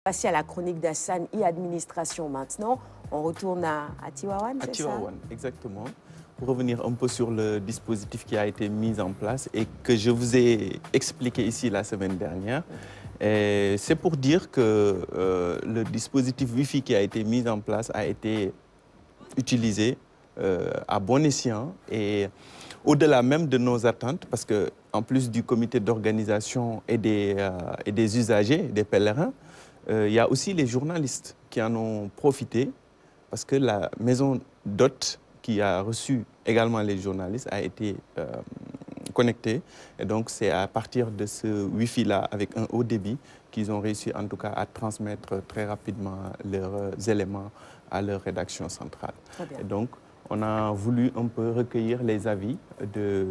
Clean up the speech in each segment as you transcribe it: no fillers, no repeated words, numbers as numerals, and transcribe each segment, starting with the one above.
Passer à la chronique d'Hassane et administration maintenant. On retourne à Tivaouane, c'est ça? À Tivaouane, exactement. Pour revenir un peu sur le dispositif qui a été mis en place et que je vous ai expliqué ici la semaine dernière. C'est pour dire que le dispositif Wi-Fi qui a été mis en place a été utilisé à bon escient et au-delà même de nos attentes, parce qu'en plus du comité d'organisation et des usagers, des pèlerins, il y a aussi les journalistes qui en ont profité, parce que la maison d'hôtes qui a reçu également les journalistes a été connectée. Et donc c'est à partir de ce Wi-Fi-là, avec un haut débit, qu'ils ont réussi en tout cas à transmettre très rapidement leurs éléments à leur rédaction centrale. Et donc, on a voulu un peu recueillir les avis de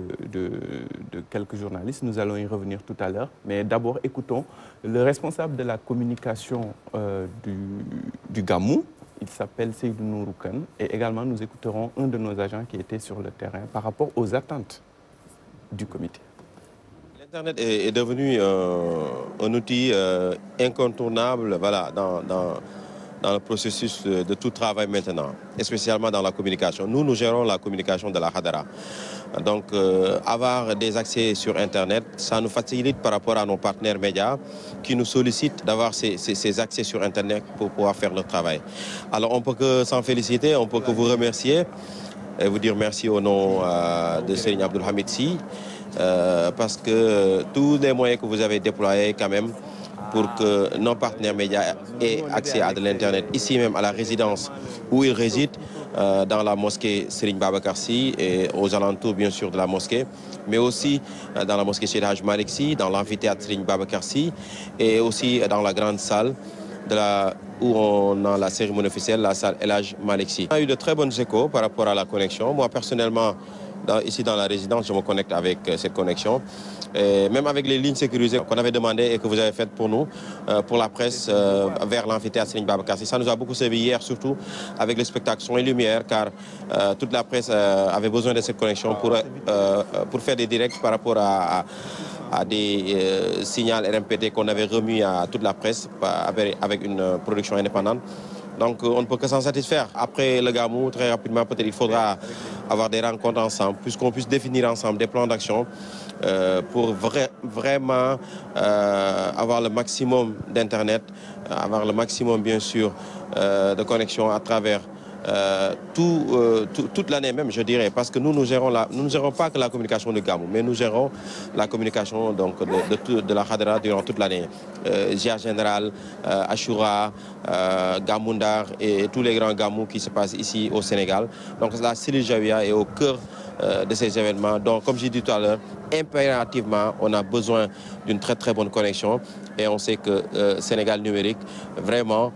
quelques journalistes. Nous allons y revenir tout à l'heure. Mais d'abord, écoutons le responsable de la communication du Gamou. Il s'appelle Seydou Nouroukan. Et également, nous écouterons un de nos agents qui était sur le terrain par rapport aux attentes du comité. L'Internet est devenu un outil incontournable, voilà, dans le processus de tout travail maintenant, et spécialement dans la communication. Nous gérons la communication de la Hadara. Donc, avoir des accès sur Internet, ça nous facilite par rapport à nos partenaires médias qui nous sollicitent d'avoir ces accès sur Internet pour pouvoir faire notre travail. Alors, on ne peut que s'en féliciter, on ne peut que vous remercier et vous dire merci au nom de Serigne Abdoul Hamid Sy, parce que tous les moyens que vous avez déployés quand même, pour que nos partenaires médias aient accès à de l'Internet, ici même à la résidence où ils résident, dans la mosquée Serigne Babacar Sy et aux alentours bien sûr de la mosquée, mais aussi dans la mosquée Cheikh Hadj Malick Sy, dans l'amphithéâtre Serigne Babacar Sy et aussi dans la grande salle où on a la cérémonie officielle, la salle El Hadj Malick Sy. On a eu de très bonnes échos par rapport à la connexion. Moi personnellement, ici dans la résidence, je me connecte avec cette connexion. Et même avec les lignes sécurisées qu'on avait demandées et que vous avez faites pour nous, pour la presse, vers l'amphithéâtre Serigne Babacar Sy. Ça nous a beaucoup servi hier, surtout avec le spectacle son et lumière, car toute la presse avait besoin de cette connexion pour faire des directs par rapport à des signaux RMPT qu'on avait remis à toute la presse avec une production indépendante. Donc on ne peut que s'en satisfaire. Après le Gamou, très rapidement, peut-être il faudra avoir des rencontres ensemble, puisqu'on puisse définir ensemble des plans d'action pour vraiment avoir le maximum d'Internet, avoir le maximum, bien sûr, de connexion à travers toute l'année même, je dirais, parce que nous ne gérons pas que la communication de Gamou, mais nous gérons la communication donc, de la Hadra durant toute l'année. Jia Général, Ashura, Gamoundar et tous les grands Gamou qui se passent ici au Sénégal. Donc la cellule Javia est au cœur de ces événements. Donc comme j'ai dit tout à l'heure, impérativement, on a besoin d'une très très bonne connexion et on sait que Sénégal numérique, vraiment,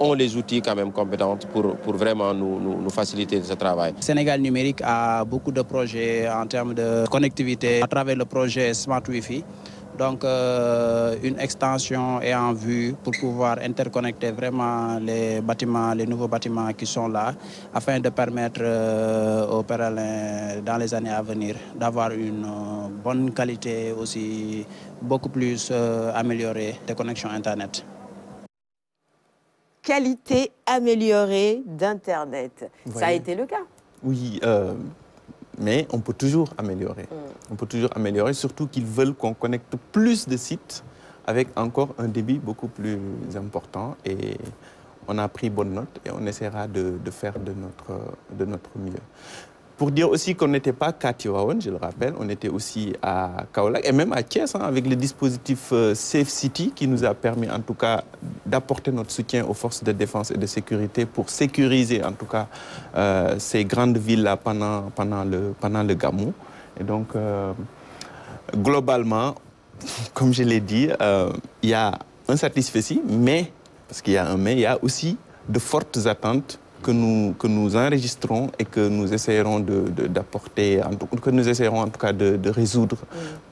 ont les outils quand même compétents pour vraiment nous faciliter ce travail. Sénégal numérique a beaucoup de projets en termes de connectivité à travers le projet Smart Wi-Fi. Donc une extension est en vue pour pouvoir interconnecter vraiment les bâtiments, les nouveaux bâtiments qui sont là, afin de permettre aux pèlerins dans les années à venir d'avoir une bonne qualité aussi, beaucoup plus améliorée de connexion Internet. Qualité améliorée d'Internet. Ça a été le cas. Oui, mais on peut toujours améliorer. On peut toujours améliorer, surtout qu'ils veulent qu'on connecte plus de sites avec encore un débit beaucoup plus important. Et on a pris bonne note et on essaiera de faire de notre mieux. Pour dire aussi qu'on n'était pas qu'à Tivaouane, je le rappelle, on était aussi à Kaolack et même à Thiès, avec le dispositif Safe City qui nous a permis en tout cas d'apporter notre soutien aux forces de défense et de sécurité pour sécuriser en tout cas ces grandes villes-là pendant le Gamou. Et donc, globalement, comme je l'ai dit, il y a un satisfait, mais, parce qu'il y a un mais, il y a aussi de fortes attentes que nous enregistrons et que nous essayerons d'apporter, que nous essayerons en tout cas de résoudre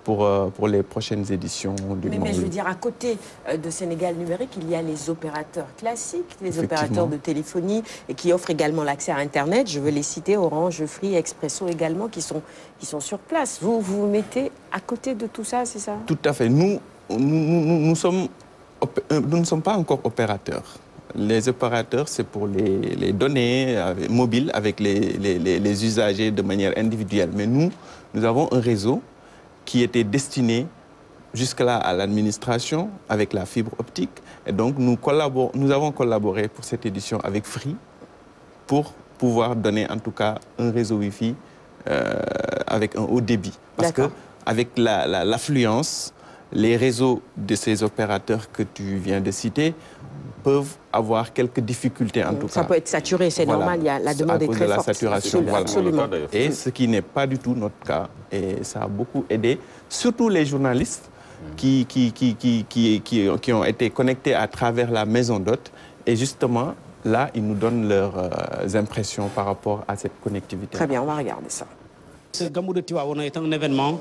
pour les prochaines éditions du Mawlid. Mais je veux dire, à côté de Sénégal numérique, il y a les opérateurs classiques, les opérateurs de téléphonie et qui offrent également l'accès à Internet. Je veux les citer, Orange, Free, Expresso également, qui sont sur place. Vous vous mettez à côté de tout ça, c'est ça? Tout à fait. Nous sommes nous ne sommes pas encore opérateurs. Les opérateurs, c'est pour les données mobiles avec les usagers de manière individuelle. Mais nous avons un réseau qui était destiné jusque-là à l'administration avec la fibre optique. Et donc, nous avons collaboré pour cette édition avec Free pour pouvoir donner en tout cas un réseau Wi-Fi avec un haut débit. Parce qu'avec l'affluence, les réseaux de ces opérateurs que tu viens de citer peuvent avoir quelques difficultés en tout cas. Ça peut être saturé, c'est normal, la demande est très forte. À cause de la saturation, Absolument. Et ce qui n'est pas du tout notre cas. Et ça a beaucoup aidé, surtout les journalistes qui ont été connectés à travers la maison d'hôte. Et justement, là, ils nous donnent leurs impressions par rapport à cette connectivité. Très bien, on va regarder ça. Ce Gamou de Tivaouane est un événement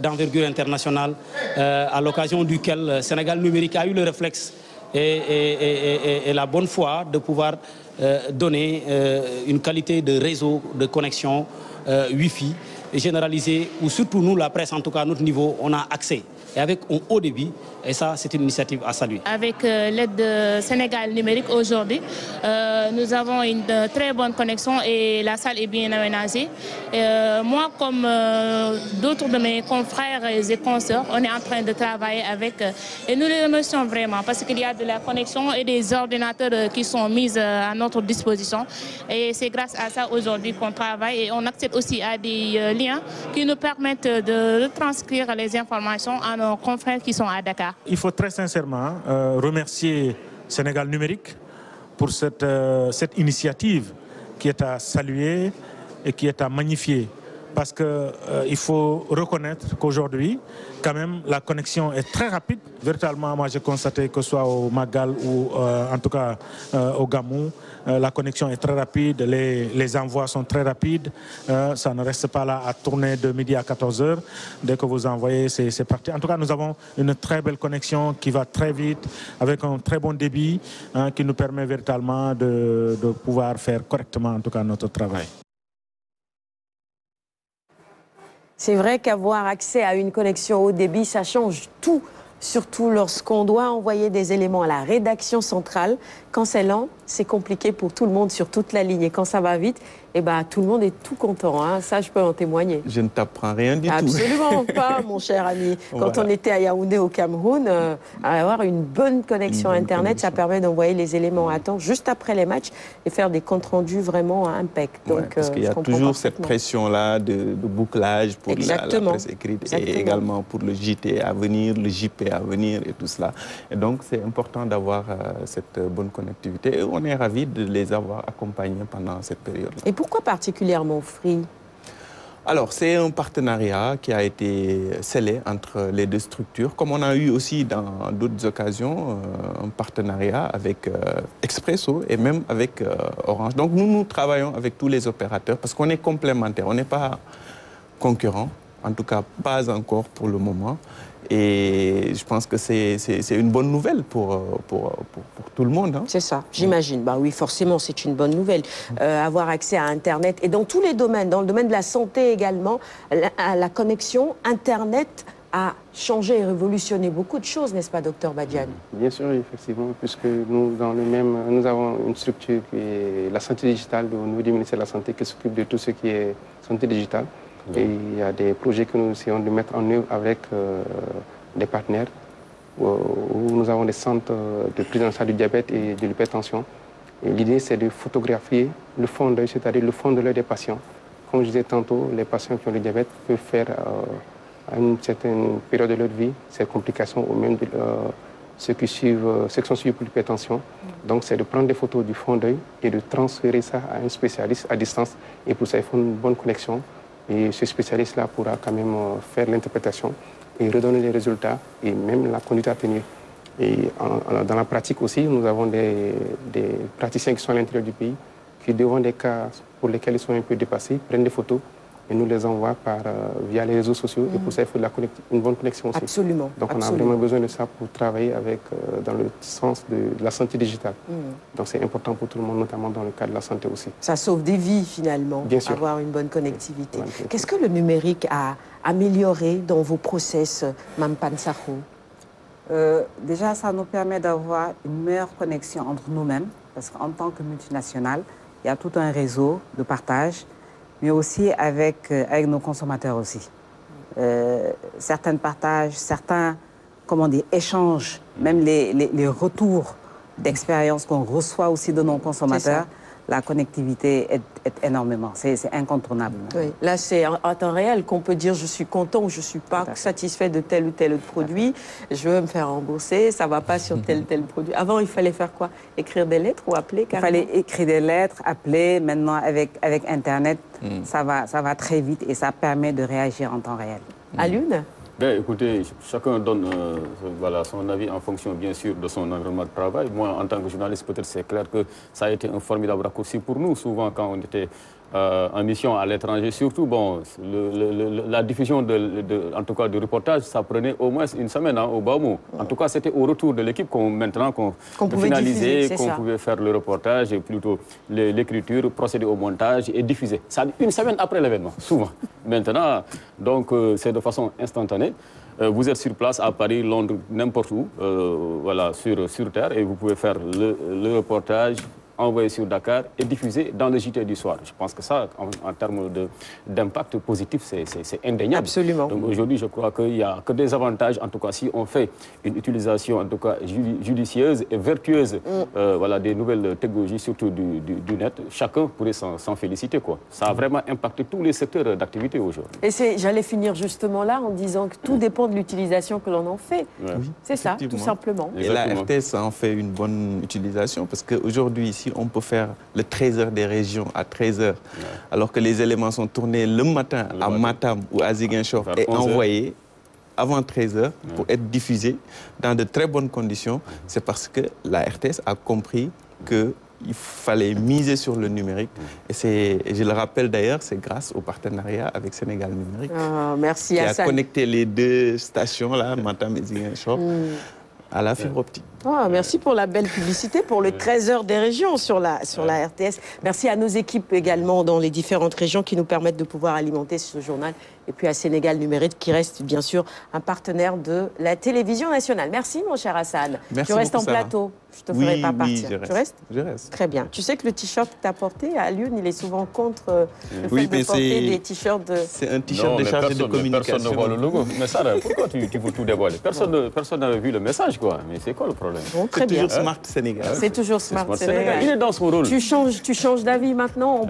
d'envergure internationale à l'occasion duquel Sénégal Numérique a eu le réflexe et la bonne foi de pouvoir donner une qualité de réseau de connexion Wi-Fi généralisée, où surtout nous, la presse, en tout cas à notre niveau, on a accès. Et avec un haut débit, et ça, c'est une initiative à saluer. Avec l'aide de Sénégal Numérique aujourd'hui, nous avons une très bonne connexion et la salle est bien aménagée. Moi, comme d'autres de mes confrères et consoeurs, on est en train de travailler avec et nous les remercions vraiment parce qu'il y a de la connexion et des ordinateurs qui sont mis à notre disposition. Et c'est grâce à ça aujourd'hui qu'on travaille et on accède aussi à des liens qui nous permettent de retranscrire les informations à nos confrères qui sont à Dakar. Il faut très sincèrement remercier Sénégal Numérique pour cette initiative qui est à saluer et qui est à magnifier. Parce qu'il faut reconnaître qu'aujourd'hui, quand même, la connexion est très rapide. Véritablement, moi, j'ai constaté que ce soit au Magal ou en tout cas au Gamou, la connexion est très rapide, les envois sont très rapides. Ça ne reste pas là à tourner de midi à 14h. Dès que vous envoyez, c'est parti. En tout cas, nous avons une très belle connexion qui va très vite, avec un très bon débit, qui nous permet véritablement de pouvoir faire correctement, en tout cas, notre travail. C'est vrai qu'avoir accès à une connexion haut débit, ça change tout, surtout lorsqu'on doit envoyer des éléments à la rédaction centrale. Quand c'est lent, c'est compliqué pour tout le monde sur toute la ligne. Et quand ça va vite, eh ben, tout le monde est tout content. Hein. Ça, je peux en témoigner. Je ne t'apprends rien du tout. Absolument pas, mon cher ami. Quand on était à Yaoundé, au Cameroun, avoir une bonne connexion Internet, ça permet d'envoyer les éléments à temps juste après les matchs et faire des comptes rendus vraiment impec. Donc, parce qu'il y a toujours cette pression-là de bouclage pour la presse écrite et également pour le JT à venir, le JP à venir et tout cela. Et donc, c'est important d'avoir cette bonne connectivité. Et on est ravis de les avoir accompagnés pendant cette période-là. Et pourquoi particulièrement Free? Alors, c'est un partenariat qui a été scellé entre les deux structures, comme on a eu aussi dans d'autres occasions un partenariat avec Expresso et même avec Orange. Donc, nous travaillons avec tous les opérateurs parce qu'on est complémentaires, on n'est pas concurrents, en tout cas pas encore pour le moment. Et je pense que c'est une bonne nouvelle pour tout le monde. Hein. C'est ça, j'imagine. Bah oui, forcément, c'est une bonne nouvelle. Avoir accès à Internet et dans tous les domaines, dans le domaine de la santé également, la connexion Internet a changé et révolutionné beaucoup de choses, n'est-ce pas, docteur Badiane? Bien sûr, effectivement, puisque nous avons une structure qui est la santé digitale au niveau du ministère de la Santé qui s'occupe de tout ce qui est santé digitale. Et il y a des projets que nous essayons de mettre en œuvre avec des partenaires où nous avons des centres de prise en charge du diabète et de l'hypertension. L'idée, c'est de photographier le fond d'œil, c'est-à-dire le fond de l'œil des patients. Comme je disais tantôt, les patients qui ont le diabète peuvent faire à une certaine période de leur vie ces complications ou même ceux qui sont suivis pour l'hypertension. Donc, c'est de prendre des photos du fond d'œil et de transférer ça à un spécialiste à distance. Et pour ça, il faut une bonne connexion. Et ce spécialiste-là pourra quand même faire l'interprétation et redonner les résultats et même la conduite à tenir. Et dans la pratique aussi, nous avons des praticiens qui sont à l'intérieur du pays qui, devant des cas pour lesquels ils sont un peu dépassés, prennent des photos et nous les envoient via les réseaux sociaux. Et pour ça, il faut une bonne connexion aussi. Absolument. Donc, on a vraiment besoin de ça pour travailler dans le sens de la santé digitale. Donc, c'est important pour tout le monde, notamment dans le cadre de la santé aussi. Ça sauve des vies, finalement, bien sûr. Avoir une bonne connectivité. Qu'est-ce que le numérique a amélioré dans vos process, Mme Pansahou? Déjà, ça nous permet d'avoir une meilleure connexion entre nous-mêmes, parce qu'en tant que multinationale, il y a tout un réseau de partage, mais aussi avec nos consommateurs aussi. Certains partages, certains, comment dire, échanges, même les retours d'expérience qu'on reçoit aussi de nos consommateurs, la connectivité est énormément, c'est incontournable. Oui. Là, c'est en temps réel qu'on peut dire je suis content ou je ne suis pas satisfait de tel ou tel autre produit, je veux me faire rembourser, ça ne va pas sur tel ou tel produit. Avant, il fallait faire quoi? Écrire des lettres ou appeler carrément? Il fallait écrire des lettres, appeler. Maintenant, avec Internet, ça va très vite et ça permet de réagir en temps réel. Alioune? Ben, écoutez, chacun donne voilà, son avis en fonction, bien sûr, de son environnement de travail. Moi, en tant que journaliste, peut-être c'est clair que ça a été un formidable raccourci pour nous. Souvent, quand on était en mission à l'étranger, surtout, bon, la diffusion, en tout cas, du reportage, ça prenait au moins une semaine au Baoumou. En tout cas, c'était au retour de l'équipe maintenant qu'on finalisait, qu'on pouvait faire le reportage, et plutôt l'écriture, procéder au montage et diffuser. Ça, une semaine après l'événement, souvent. Maintenant, donc, c'est de façon instantanée. Vous êtes sur place à Paris, Londres, n'importe où, voilà, sur Terre, et vous pouvez faire le reportage, envoyé sur Dakar et diffusé dans le JT du soir. Je pense que ça, en termes d'impact positif, c'est indéniable. Absolument. Donc aujourd'hui, je crois qu'il n'y a que des avantages, en tout cas si on fait une utilisation en tout cas judicieuse et vertueuse voilà, des nouvelles technologies, surtout du net. Chacun pourrait s'en féliciter, quoi. Ça a vraiment impacté tous les secteurs d'activité aujourd'hui. Et j'allais finir justement là en disant que tout dépend de l'utilisation que l'on en fait. Ouais. Oui, c'est ça, tout simplement. Et la RTS en fait une bonne utilisation parce qu'aujourd'hui, ici, on peut faire le 13h des régions à 13h, alors que les éléments sont tournés le matin à Matam ou à Ziguinchor et envoyés avant 13h pour être diffusés dans de très bonnes conditions. C'est parce que la RTS a compris qu'il fallait miser sur le numérique. Et je le rappelle d'ailleurs, c'est grâce au partenariat avec Sénégal Numérique merci qui Hassan. a connecté les deux stations, là, Matam et Ziguinchor, à la fibre optique. Merci pour la belle publicité, pour le 13h des régions sur la RTS. Merci à nos équipes également dans les différentes régions qui nous permettent de pouvoir alimenter ce journal. Et puis à Sénégal Numérique qui reste bien sûr un partenaire de la télévision nationale. Merci mon cher Hassan. Merci tu restes en Sarah. plateau. Je te ferai pas partir. Je reste. Tu restes? Je reste. Très bien. Tu sais que le t-shirt que tu as porté à Lyon, il est souvent contre le fait de porter des t-shirts de... C'est un t-shirt de chargé de communication. Personne ne voit le logo. Mais Sarah, pourquoi tu veux tout dévoiler? Personne n'a vu le message, quoi. Mais c'est quoi le problème? Bon, très bien. C'est toujours Smart Sénégal. C'est toujours Smart Sénégal. Il est dans son rôle. Tu changes d'avis maintenant.